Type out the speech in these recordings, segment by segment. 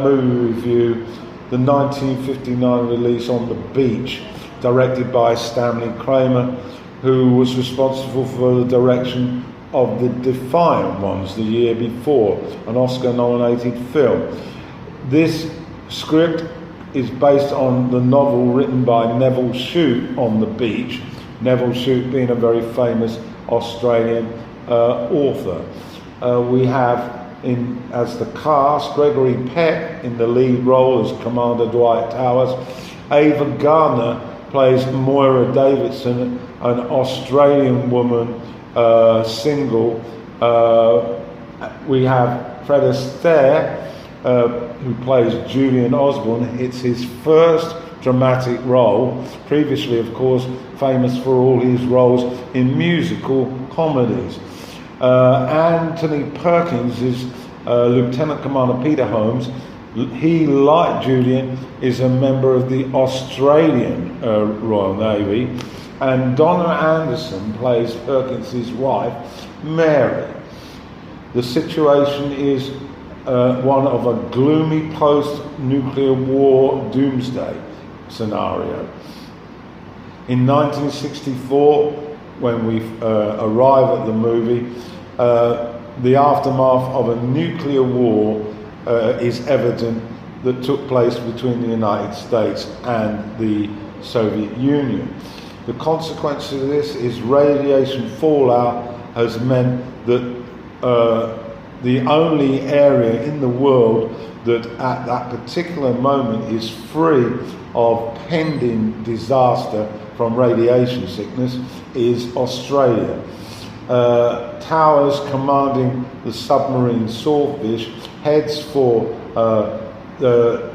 movie review, the 1959 release On the Beach, directed by Stanley Kramer, who was responsible for the direction of The Defiant Ones the year before, an Oscar-nominated film. This script is based on the novel written by Neville Shute, On the Beach, Neville Shute being a very famous Australian author. We have as the cast, Gregory Peck in the lead role as Commander Dwight Towers. Ava Gardner plays Moira Davidson, an Australian woman, single. We have Fred Astaire, who plays Julian Osborne. It's his first dramatic role, previously of course famous for all his roles in musical comedies. Anthony Perkins is Lieutenant Commander Peter Holmes. He, like Julian, is a member of the Australian Royal Navy, and Donna Anderson plays Perkins' wife, Mary. The situation is one of a gloomy post-nuclear war doomsday scenario. In 1964, when we arrive at the movie, the aftermath of a nuclear war is evident that took place between the United States and the Soviet Union. The consequence of this is radiation fallout has meant that the only area in the world that at that particular moment is free of pending disaster from radiation sickness is Australia. Towers, commanding the submarine Swordfish, heads for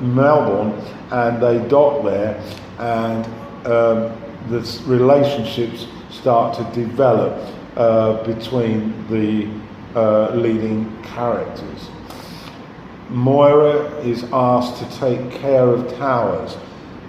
Melbourne, and they dock there, and the relationships start to develop between the leading characters. Moira is asked to take care of Towers.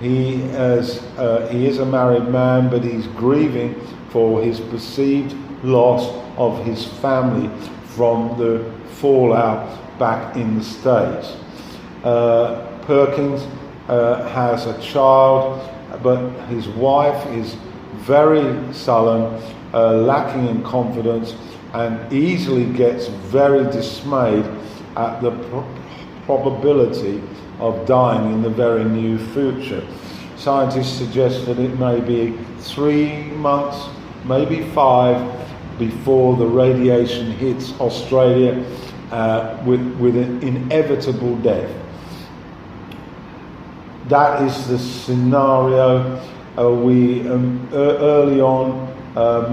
He is a married man, but he's grieving for his perceived loss of his family from the fallout back in the States. Perkins has a child, but his wife is very sullen, lacking in confidence, and easily gets very dismayed at the probability of dying in the very near future. Scientists suggest that it may be 3 months, maybe 5, before the radiation hits Australia with an inevitable death. That is the scenario. We early on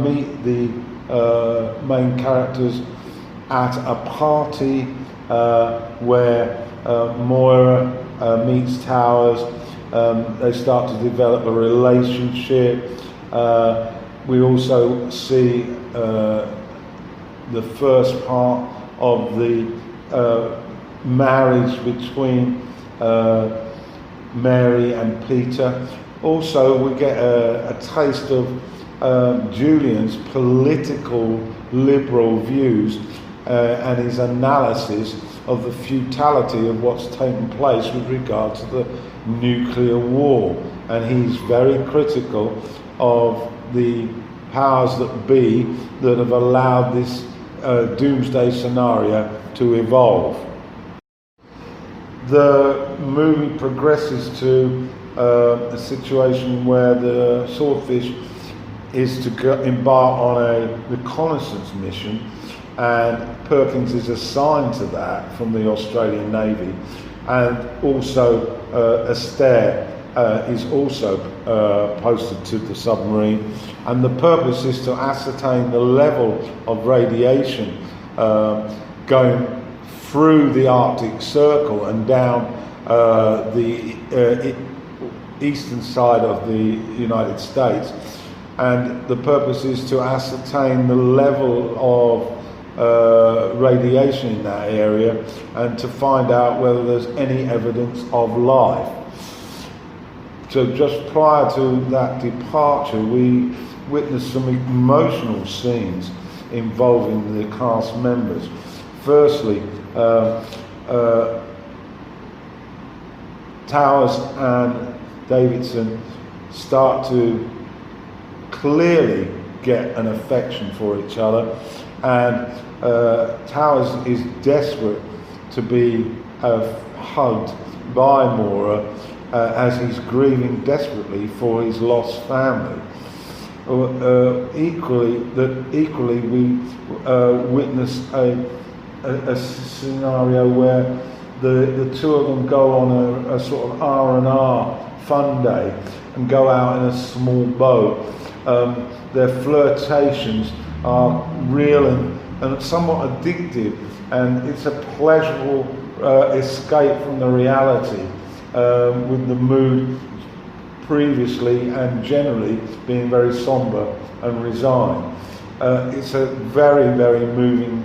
meet the main characters at a party where Moira meets Towers. They start to develop a relationship. We also see the first part of the marriage between Mary and Peter. Also, we get a taste of Julian's political liberal views and his analysis of the futility of what's taken place with regard to the nuclear war. And he's very critical of the powers that be that have allowed this doomsday scenario to evolve. The movie progresses to a situation where the Swordfish is to embark on a reconnaissance mission, and Perkins is assigned to that from the Australian Navy, and also Astaire is also posted to the submarine, and the purpose is to ascertain the level of radiation going through the Arctic Circle and down the eastern side of the United States. And the purpose is to ascertain the level of radiation in that area and to find out whether there's any evidence of life. So just prior to that departure, we witnessed some emotional scenes involving the cast members. Firstly, Towers and Davidson start to clearly get an affection for each other, and Towers is desperate to be hugged by Maura as he's grieving desperately for his lost family. Equally, we witness a scenario where the two of them go on a sort of R&R fun day and go out in a small boat. Their flirtations are real and somewhat addictive, and it's a pleasurable escape from the reality, with the mood previously and generally being very somber and resigned. It's a very, very moving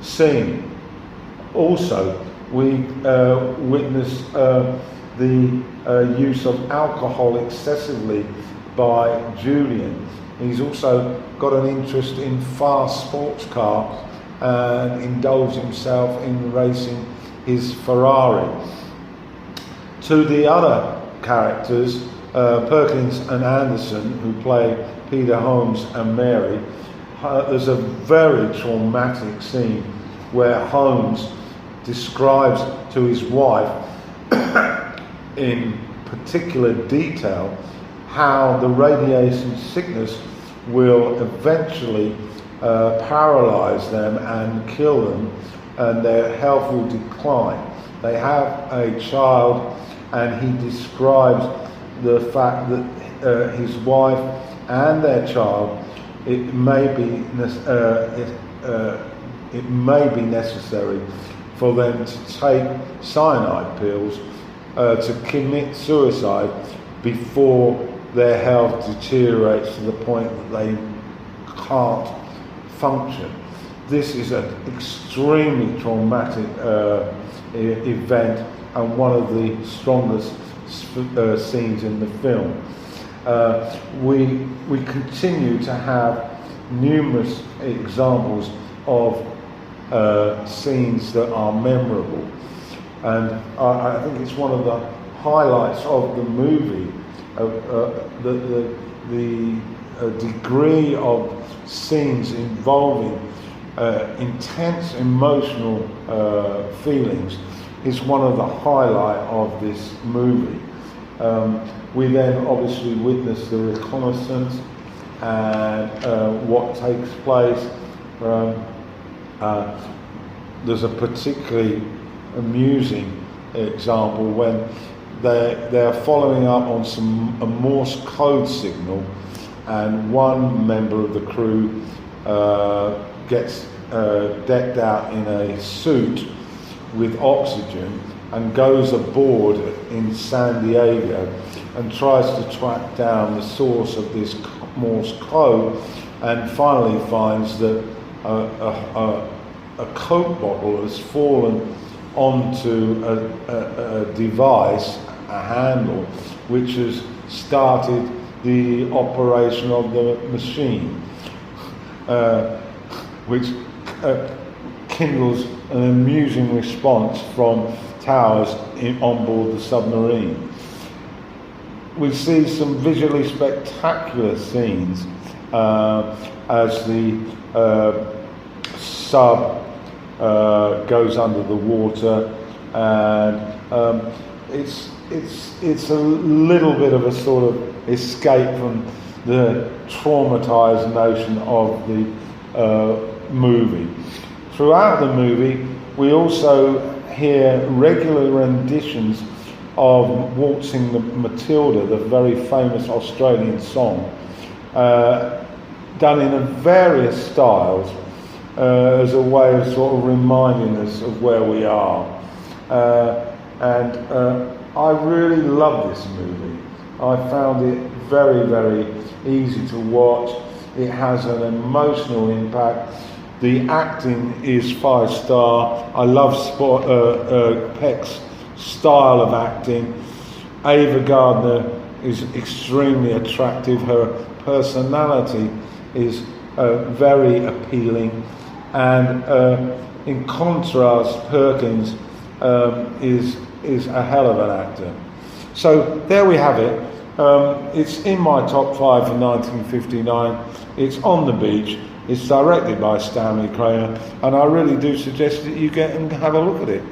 scene. Also, we witness the use of alcohol excessively by Julian. He's also got an interest in fast sports cars and indulged himself in racing his Ferrari. To the other characters, Perkins and Anderson, who play Peter Holmes and Mary, there's a very traumatic scene where Holmes describes to his wife in particular detail how the radiation sickness will eventually paralyze them and kill them, and their health will decline. They have a child, and he describes the fact that his wife and their child, it may be necessary for them to take cyanide pills to commit suicide before their health deteriorates to the point that they can't function. This is an extremely traumatic event and one of the strongest scenes in the film. We continue to have numerous examples of scenes that are memorable, and I think it's one of the highlights of the movie, the degree of scenes involving intense emotional feelings is one of the highlight of this movie. We then obviously witness the reconnaissance and what takes place. There's a particularly amusing example when they're following up on a Morse code signal, and one member of the crew gets decked out in a suit with oxygen and goes aboard in San Diego and tries to track down the source of this Morse code, and finally finds that a Coke bottle has fallen onto a device, a handle, which has started the operation of the machine, which kindles an amusing response from Towers on board the submarine. We see some visually spectacular scenes as the sub goes under the water, and it's a little bit of a sort of escape from the traumatized notion of the movie. Throughout the movie, we also hear regular renditions of Waltzing the Matilda, the very famous Australian song, done in various styles as a way of sort of reminding us of where we are. And I really love this movie. I found it very, very easy to watch. It has an emotional impact. The acting is 5-star. I love Peck's style of acting. Ava Gardner is extremely attractive. Her personality is very appealing. And in contrast, Perkins is a hell of an actor. So there we have it. It's in my top 5 for 1959. It's On the Beach. It's directed by Stanley Kramer, and I really do suggest that you get and have a look at it.